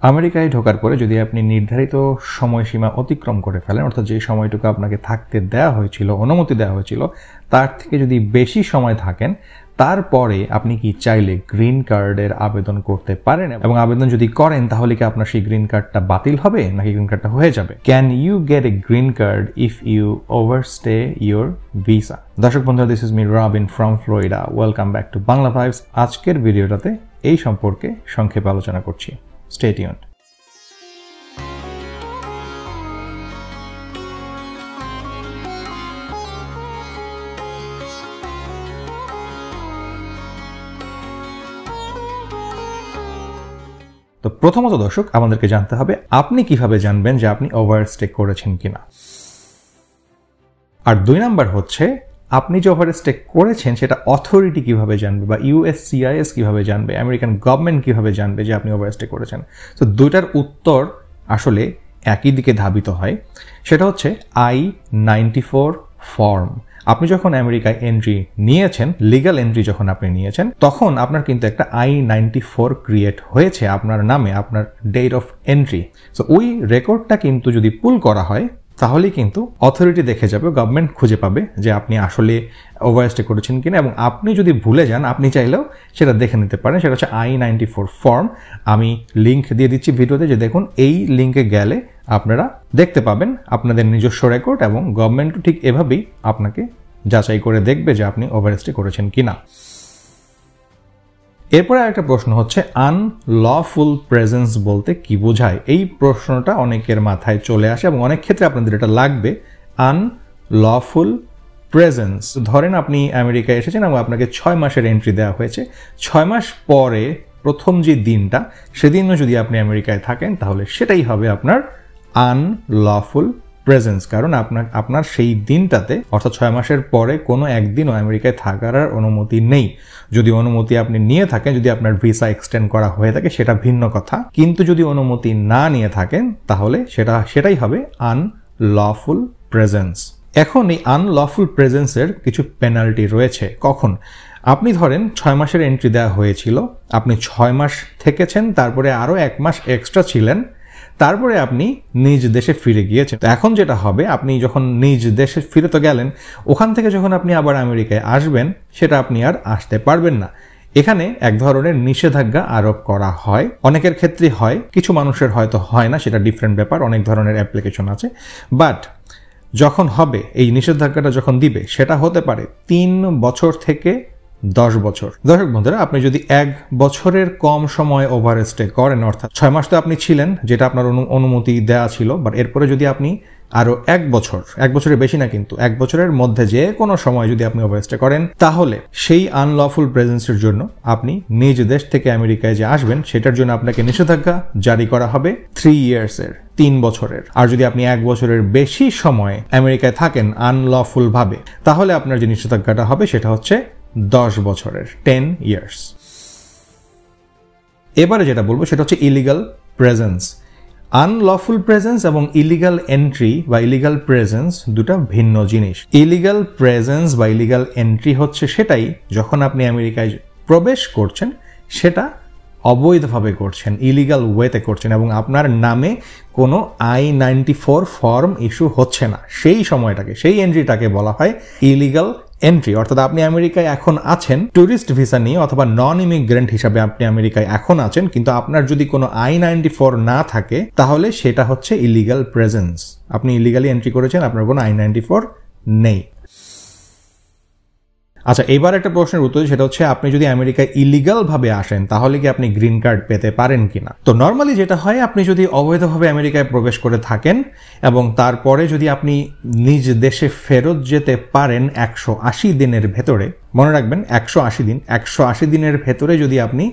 আমেরিকায় ঢোকার পরে যদি আপনি নির্ধারিত সময়সীমা অতিক্রম করে ফেলেন, অর্থাৎ যে সময়টুকু আপনাকে থাকতে দেওয়া হয়েছিল, অনুমতি দেওয়া হয়েছিল, তার থেকে যদি বেশি সময় থাকেন, তারপরে আপনি কি চাইলে গ্রিন কার্ডের আবেদন করতে পারেন? এবং আবেদন যদি করেন তাহলে কি আপনার সেই গ্রিন কার্ডটা বাতিল হবে নাকি গ্রিন কার্ডটা হয়ে যাবে? Can you get a green card if you overstay your visa? দর্শক বন্ধুরা, this is me Robin from Florida. Welcome back to Bangla vibes. আজকের ভিডিওটাতে এই সম্পর্কে সংক্ষেপে আলোচনা করছি। Stay tuned. তো প্রথমত দর্শক, আমাদেরকে জানতে হবে আপনি কিভাবে জানবেন যে আপনি ওভারস্টে করেছেন কিনা। আর 2 নাম্বার হচ্ছে, আপনি যে ওভারস্টে করেছেন সেটা অথরিটি কিভাবে জানবে, বা USCIS কিভাবে জানবে, আমেরিকান গভর্নমেন্ট কিভাবে জানবে যে আপনি ওভারস্টে করেছেন। তো দুইটার উত্তর আসলে একই দিকে ধাবিত হয়। সেটা হচ্ছে I-94 ফর্ম। আপনি যখন আমেরিকায় এন্ট্রি নিয়েছেন, লিগ্যাল এন্ট্রি যখন আপনি নিয়েছেন, তখন আপনার কিন্তু একটা I-94 ক্রিয়েট হয়েছে আপনার নামে, আপনার ডেট অফ এন্ট্রি। সো ওই রেকর্ডটা কিন্তু যদি পুল করা হয় তাহলেই কিন্তু অথরিটি দেখে যাবে, গভর্নমেন্ট খুঁজে পাবে যে আপনি আসলে ওভারস্টে করেছেন কিনা। এবং আপনি যদি ভুলে যান, আপনি চাইলেও সেটা দেখে নিতে পারেন। সেটা হচ্ছে I-94 ফর্ম। আমি লিঙ্ক দিয়ে দিচ্ছি ভিডিওতে, যে দেখুন এই লিঙ্কে গেলে আপনারা দেখতে পাবেন আপনাদের নিজস্ব রেকর্ড, এবং গভর্নমেন্টও ঠিক এভাবেই আপনাকে যাচাই করে দেখবে যে আপনি ওভারস্টে করেছেন কিনা। এরপরে আরেকটা প্রশ্ন হচ্ছে, আনলফুল প্রেজেন্স বলতে কি বোঝায়? এই প্রশ্নটা অনেকের মাথায় চলে আসে এবং অনেক ক্ষেত্রে আপনাদের এটা লাগবে। আনলফুল প্রেজেন্স, ধরেন আপনি আমেরিকায় এসেছেন এবং আপনাকে 6 মাসের এন্ট্রি দেওয়া হয়েছে। 6 মাস পরে প্রথম যে দিনটা, সেদিনও যদি আপনি আমেরিকায় থাকেন তাহলে সেটাই হবে আপনার আনলফুল প্রেজেন্স। কারণ আপনার সেই দিনটাতে, অর্থাৎ 6 মাসের পরে কোনো একদিনও আমেরিকায় থাকার আর অনুমতি নেই। যদি অনুমতি আপনি নিয়ে থাকেন, যদি আপনার ভিসা এক্সটেন্ড করা হয়ে থাকে, সেটা ভিন্ন কথা। কিন্তু যদি অনুমতি না নিয়ে থাকেন তাহলে সেটাই হবে আনলফুল প্রেজেন্স। এখন এই আনলফুল প্রেজেন্সের কিছু পেনাল্টি রয়েছে। কখন? আপনি ধরেন 6 মাসের এন্ট্রি দেওয়া হয়েছিল, আপনি 6 মাস থেকেছেন, তারপরে আরও 1 মাস এক্সট্রা ছিলেন, তারপরে আপনি নিজ দেশে ফিরে গিয়েছেন। তো এখন যেটা হবে, আপনি যখন নিজ দেশে ফিরে তো গেলেন, ওখান থেকে যখন আপনি আবার আমেরিকায় আসবেন, সেটা আপনি আর আসতে পারবেন না। এখানে এক ধরনের নিষেধাজ্ঞা আরোপ করা হয়। অনেকের ক্ষেত্রে হয়, কিছু মানুষের হয়তো হয় না, সেটা ডিফারেন্ট ব্যাপার। অনেক ধরনের অ্যাপ্লিকেশন আছে। বাট যখন হবে, এই নিষেধাজ্ঞাটা যখন দিবে, সেটা হতে পারে 3 বছর থেকে 10 বছর। দর্শক বন্ধুরা, আপনি যদি 1 বছরের কম সময় ওভারস্টে করেন, অর্থাৎ 6 মাস তো আপনি ছিলেন, যেটা আপনার অনুমতি দেওয়া ছিল, বাট এরপরে যদি আপনি আরো 1 বছর, 1 বছরের বেশি না কিন্তু 1 বছরের মধ্যে যে কোনো সময় যদি আপনি ওভারস্টে করেন, তাহলে সেই আনলফুল প্রেজেন্সের জন্য আপনি নিজ দেশ থেকে আমেরিকায় যে আসবেন, সেটার জন্য আপনাকে নিষেধাজ্ঞা জারি করা হবে 3 ইয়ার্সের, 3 বছরের। আর যদি আপনি 1 বছরের বেশি সময় আমেরিকায় থাকেন আনলফুল ভাবে, তাহলে আপনার যে নিষেধাজ্ঞাটা হবে সেটা হচ্ছে 10 বছরের, 10 ইয়ার্স। এবারে যেটা বলবো সেটা হচ্ছে ইলিগাল প্রেজেন্স। আনলফুল প্রেজেন্স এবং ইলিগাল এন্ট্রি বা ইলিগাল প্রেজেন্স দুটা ভিন্ন জিনিস। ইলিগাল প্রেজেন্স বা ইলিগাল এন্ট্রি হচ্ছে সেটাই যখন আপনি আমেরিকায় প্রবেশ করছেন, সেটা অবৈধভাবে করছেন, ইলিগাল ওয়েতে করছেন, এবং আপনার নামে কোনো I-94 ফর্ম ইস্যু হচ্ছে না। সেই সময়টাকে, সেই এন্ট্রিটাকে বলা হয় ইলিগাল এন্ট্রি। অর্থাৎ আপনি আমেরিকায় এখন আছেন ট্যুরিস্ট ভিসা নিয়ে, অথবা নন ইমিগ্রেন্ট হিসাবে আপনি আমেরিকায় এখন আছেন, কিন্তু আপনার যদি কোনো I-94 না থাকে, তাহলে সেটা হচ্ছে ইলিগাল প্রেজেন্স। আপনি ইলিগালি এন্ট্রি করেছেন, আপনার কোনো I-94 নেই। আচ্ছা, এবার একটা প্রশ্নের উত্তর, সেটা হচ্ছে আপনি যদি আমেরিকায় ইলিগাল ভাবে আসেন তাহলে কি আপনি গ্রিন কার্ড পেতে পারেন কিনা? তো নর্মালি যেটা হয়, আপনি যদি অবৈধভাবে আমেরিকায় প্রবেশ করে থাকেন এবং তারপরে যদি আপনি নিজ দেশে ফেরত যেতে পারেন 180 দিনের ভেতরে, মনে রাখবেন 180 দিন, 180 দিনের ভেতরে যদি আপনি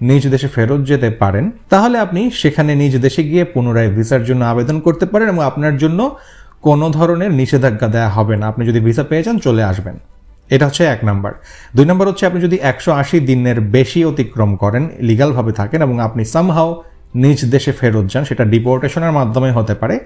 নিজ দেশে ফেরত যেতে পারেন, তাহলে আপনি সেখানে নিজ দেশে গিয়ে পুনরায় ভিসার জন্য আবেদন করতে পারেন এবং আপনার জন্য কোনো ধরনের নিষেধাজ্ঞা দেওয়া হবে না। আপনি যদি ভিসা পেয়ে যান, চলে আসবেন। এটা হচ্ছে 1 নাম্বার। 2 নাম্বার হচ্ছে, আপনি যদি 180 দিনের বেশি অতিক্রম করেন, লিগ্যালভাবে থাকেন, এবং আপনি সামহাও নিজ দেশে ফেরত যান, সেটা ডিপোর্টেশনের মাধ্যমে হতে পারে,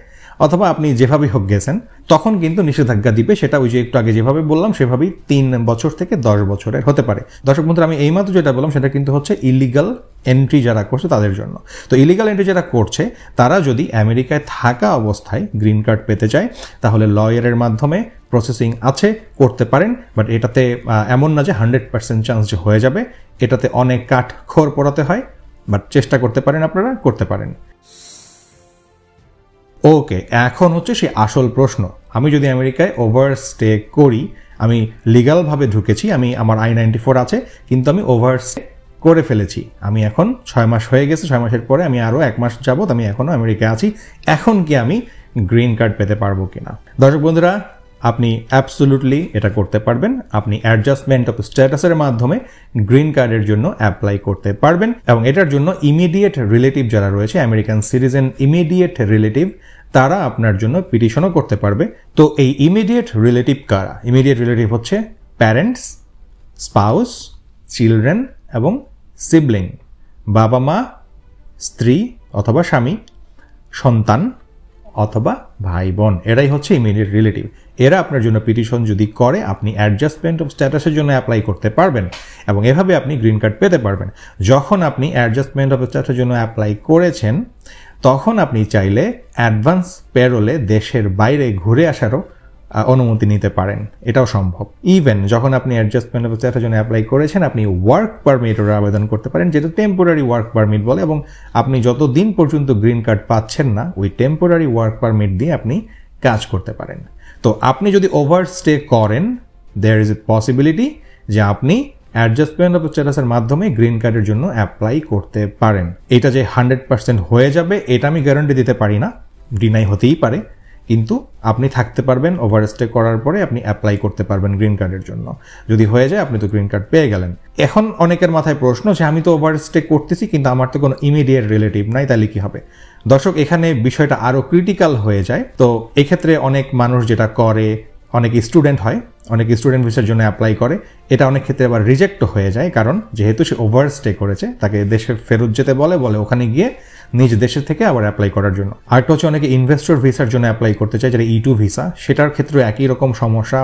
অথবা আপনি যেভাবেই হোক গেছেন, তখন কিন্তু নিষেধাজ্ঞা দিবে। সেটা ওই যে একটু আগে যেভাবে বললাম সেভাবেই 3 বছর থেকে 10 বছরের হতে পারে। দর্শক বন্ধুরা, আমি এইমাত্র যেটা বললাম সেটা কিন্তু হচ্ছে ইলিগাল এন্ট্রি যারা করছে তাদের জন্য। তো ইলিগাল এন্ট্রি যারা করছে তারা যদি আমেরিকায় থাকা অবস্থায় গ্রিন কার্ড পেতে চায়, তাহলে লয়ারের মাধ্যমে প্রসেসিং আছে, করতে পারেন। বাট এটাতে এমন না যে 100% চান্স যে হয়ে যাবে, এটাতে অনেক কাঠ খড় পোড়াতে হয়। বাট চেষ্টা করতে পারেন, আপনারা করতে পারেন। ওকে, এখন হচ্ছে সেই আসল প্রশ্ন। আমি যদি আমেরিকায় ওভারস্টে করি, আমি লিগালভাবে ঢুকেছি, আমার I-94 আছে, কিন্তু আমি ওভারস্টে করে ফেলেছি, আমি এখন 6 মাস হয়ে গেছে, 6 মাসের পরে আমি আরও 1 মাস যাবত আমি এখনও আমেরিকায় আছি, এখন কি আমি গ্রিন কার্ড পেতে পারবো কিনা? দর্শক বন্ধুরা, আপনি অ্যাবসোলুটলি এটা করতে পারবেন। আপনি অ্যাডজাস্টমেন্ট অফ স্ট্যাটাসের মাধ্যমে গ্রিন কার্ডের জন্য অ্যাপ্লাই করতে পারবেন, এবং এটার জন্য ইমিডিয়েট রিলেটিভ যারা রয়েছে, আমেরিকান সিটিজেন ইমিডিয়েট রিলেটিভ, তারা আপনার জন্য পিটিশনও করতে পারবে। তো এই ইমিডিয়েট রিলেটিভ কারা? ইমিডিয়েট রিলেটিভ হচ্ছে প্যারেন্টস, স্পাউস, চিলড্রেন এবং সিবলিং, বাবা মা, স্ত্রী অথবা স্বামী, সন্তান অথবা ভাই বোন, এরাই হচ্ছে ইমিডিয়েট রিলেটিভ। এরা আপনার জন্য পিটিশন যদি করে, আপনি অ্যাডজাস্টমেন্ট অফ স্ট্যাটাসের জন্য অ্যাপ্লাই করতে পারবেন, এবং এভাবে আপনি গ্রিন কার্ড পেতে পারবেন। যখন আপনি অ্যাডজাস্টমেন্ট অফ স্ট্যাটাসের জন্য অ্যাপ্লাই করেছেন, তখন আপনি চাইলে অ্যাডভান্স প্যারোলে দেশের বাইরে ঘুরে আসারও অনুমতি নিতে পারেন, এটাও সম্ভব। ইভেন যখন আপনি অ্যাডজাস্টমেন্ট অফ স্ট্যাটাসের জন্য অ্যাপ্লাই করেছেন, আপনি ওয়ার্ক পারমিটের আবেদন করতে পারেন, যেটা টেম্পোরারি ওয়ার্ক পারমিট বলে, এবং আপনি যতদিন পর্যন্ত গ্রিন কার্ড পাচ্ছেন না, ওই টেম্পোরারি ওয়ার্ক পারমিট দিয়ে আপনি কাজ করতে পারেন। তো আপনি যদি ওভারস্টে করেন, দেয়ার ইজ এ পসিবিলিটি যে আপনি অ্যাডজাস্টমেন্ট অফ স্ট্যাটাসের মাধ্যমে গ্রিন কার্ডের জন্য অ্যাপ্লাই করতে পারেন। এটা যে 100% হয়ে যাবে এটা আমি গ্যারান্টি দিতে পারি না, ডিনাই হতেই পারে, কিন্তু আপনি থাকতে পারবেন। ওভারস্টে করার পরে আপনি অ্যাপ্লাই করতে পারবেন গ্রিন কার্ডের জন্য। যদি হয়ে যায়, আপনি তো গ্রিন কার্ড পেয়ে গেলেন। এখন অনেকের মাথায় প্রশ্ন যে আমি তো ওভারস্টে করতেছি, কিন্তু আমার তো কোনো ইমিডিয়েট রিলেটিভ নাই, তাহলে কি হবে? দর্শক, এখানে বিষয়টা আরও ক্রিটিক্যাল হয়ে যায়। তো এক্ষেত্রে অনেক মানুষ যেটা করে, অনেক স্টুডেন্ট হয়, অনেক স্টুডেন্ট ভিসার জন্য অ্যাপ্লাই করে, এটা অনেক ক্ষেত্রে আবার রিজেক্টও হয়ে যায়, কারণ যেহেতু সে ওভারস্টে করেছে, তাকে দেশে ফেরত যেতে বলে ওখানে গিয়ে নিজ দেশের থেকে আবার অ্যাপ্লাই করার জন্য। আরেকটা হচ্ছে অনেকে ইনভেস্টর ভিসার জন্য অ্যাপ্লাই করতে চায়, যেটা E2 ভিসা, সেটার ক্ষেত্রে একই রকম সমস্যা।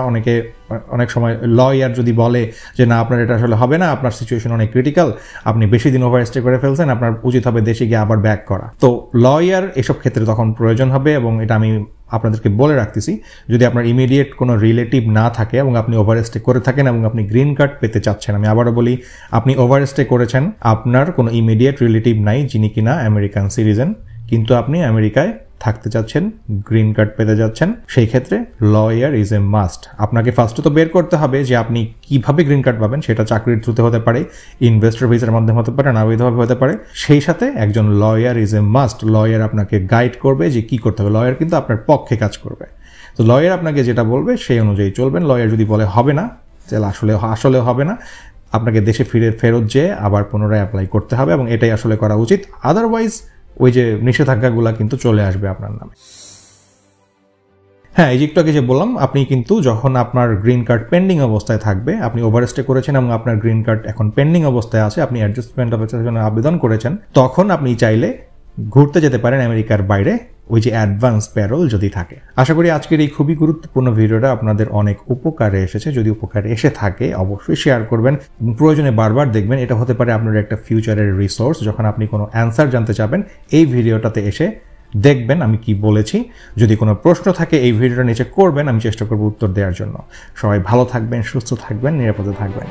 অনেক সময় লয়ার যদি বলে যে না, আপনার এটা আসলে হবে না, আপনার সিচুয়েশন অনেক ক্রিটিক্যাল, আপনি বেশি দিন ওভারস্টে করে ফেলছেন, আপনার উচিত হবে দেশে গিয়ে আবার ব্যাক করা। তো লয়ার এসব ক্ষেত্রে তখন প্রয়োজন হবে, এবং এটা আমি আপনাদেরকে বলে রাখতেছি, যদি আপনার ইমিডিয়েট কোনো রিলেটিভ না থাকে এবং আপনি ওভারস্টে করে থাকেন এবং আপনি গ্রিন কার্ড পেতে চাচ্ছেন, আমি আবারও বলি, আপনি ওভারস্টে করেছেন, আপনার কোনো ইমিডিয়েট রিলেটিভ নাই যিনি কিনা আমেরিকান সিটিজেন, কিন্তু আপনি আমেরিকায় থাকতে চাচ্ছেন, গ্রিন কার্ড পেতে যাচ্ছেন, সেই ক্ষেত্রে লয়ার ইজ এ মাস্ট। আপনাকে ফার্স্টে তো বের করতে হবে যে আপনি কিভাবে গ্রিন কার্ড পাবেন। সেটা চাকরির থ্রুতে হতে পারে, ইনভেস্টর ভিসার মাধ্যমে হতে পারে, নানাবিধভাবে হতে পারে। সেই সাথে একজন lawyer is a must. Lawyer আপনাকে গাইড করবে যে কি করতে হবে। লয়ার কিন্তু আপনার পক্ষে কাজ করবে। তো লয়ার আপনাকে যেটা বলবে সেই অনুযায়ী চলবেন। লয়ার যদি বলে হবে না, তাহলে আসলে হবে না, আপনাকে দেশে ফেরত যেয়ে আবার পুনরায় অ্যাপ্লাই করতে হবে, এবং এটাই আসলে করা উচিত। আদারওয়াইজ ওই যে নিষেধাজ্ঞাগুলো কিন্তু চলে আসবে আপনার নামে। হ্যাঁ, এই যে একটু আগে যে বললাম, আপনি কিন্তু যখন আপনার গ্রিন কার্ড পেন্ডিং অবস্থায় থাকবে, আপনি ওভারস্টে করেছেন এবং আপনার গ্রিন কার্ড এখন পেন্ডিং অবস্থায় আছে, আপনি অ্যাডজাস্টমেন্ট অফ স্ট্যাটাসের জন্য আবেদন করেছেন, তখন আপনি চাইলে ঘুরতে যেতে পারেন আমেরিকার বাইরে, ওই যে অ্যাডভান্স প্যারোল যদি থাকে। আশা করি আজকের এই খুবই গুরুত্বপূর্ণ ভিডিওটা আপনাদের অনেক উপকারে এসেছে। যদি উপকারে এসে থাকে, অবশ্যই শেয়ার করবেন, প্রয়োজনে বারবার দেখবেন। এটা হতে পারে আপনার একটা ফিউচারের রিসোর্স। যখন আপনি কোনো অ্যান্সার জানতে চাবেন, এই ভিডিওটাতে এসে দেখবেন আমি কি বলেছি। যদি কোনো প্রশ্ন থাকে, এই ভিডিওটা নিচে করবেন, আমি চেষ্টা করব উত্তর দেওয়ার জন্য। সবাই ভালো থাকবেন, সুস্থ থাকবেন, নিরাপদে থাকবেন।